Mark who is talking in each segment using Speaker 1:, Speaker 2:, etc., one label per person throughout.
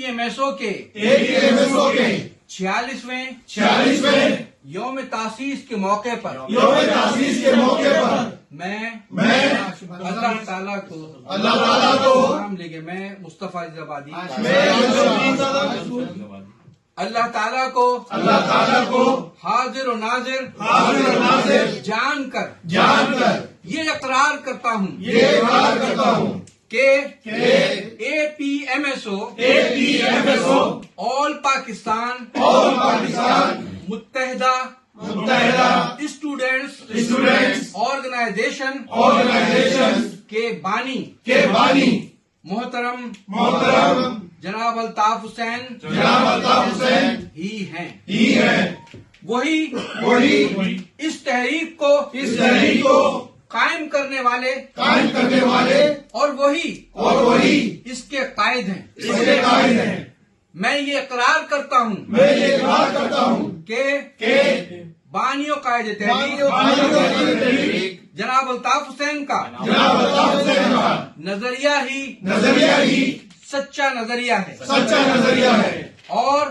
Speaker 1: APMSO کے 46ویں یوم تاسیس کے موقع پر میں اللہ تعالیٰ کو السلام علیکم میں مصطفیٰ عزیز آبادی اللہ تعالیٰ کو حاضر و ناظر جان کر یہ اقرار کرتا ہوں کہ APMSO آل پاکستان متحدہ اسٹوڈنٹس آرگنائزیشن کے بانی محترم جناب الطاف حسین ہی ہیں۔ وہی اس تحریک کو قائم کرنے والے اور وہی اس کے قائد ہیں۔ میں یہ اقرار کرتا ہوں کہ بانی و قائد تحریک جناب الطاف حسین کا نظریہ ہی سچا نظریہ ہے اور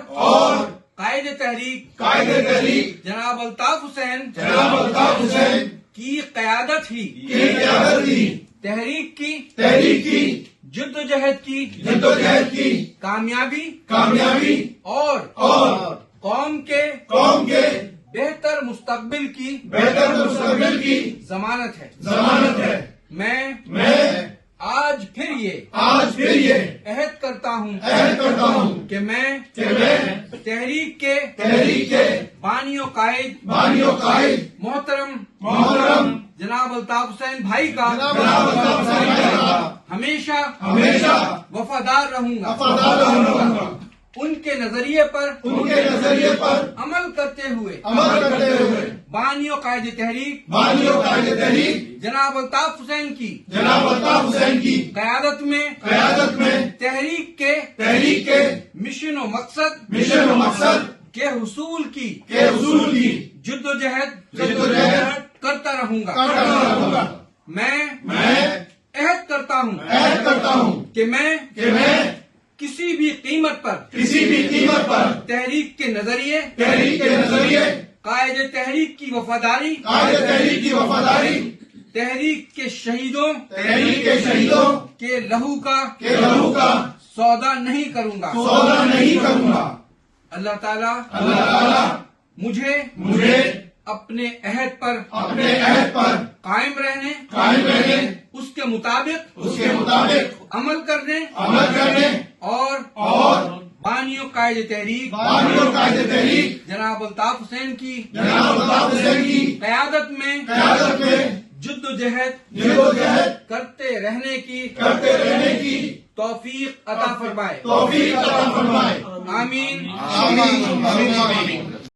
Speaker 1: قائد تحریک جناب الطاف حسین کی قیادت ہی تحریک کی جد و جہد کی کامیابی اور قوم کے بہتر مستقبل کی ضمانت ہے۔ میں آج پھر یہ عہد کرتا ہوں کہ میں تحریک کے بانی و قائد محترم جناب الطاف حسین بھائی کا ہمیشہ وفادار رہوں گا۔ ان کے نظریے پر عمل کرتے ہوئے بانی و قائد تحریک جناب الطاف حسین کی قیادت میں تحریک کے مشن و مقصد کے حصول کی جد و جہد کرتا رہوں گا۔ میں عہد کرتا ہوں کہ میں کسی بھی قیمت پر تحریک کے نظریے قائد تحریک کی وفاداری تحریک کے شہیدوں کے لہو کا سودا نہیں کروں گا۔ اللہ تعالیٰ مجھے اپنے عہد پر قائم رہنے اس کے مطابق عمل کرنے اور بانی و قائد تحریک جناب الطاف حسین کی قیادت میں جد و جہد کرتے رہنے کی توفیق عطا فرمائے۔ آمین۔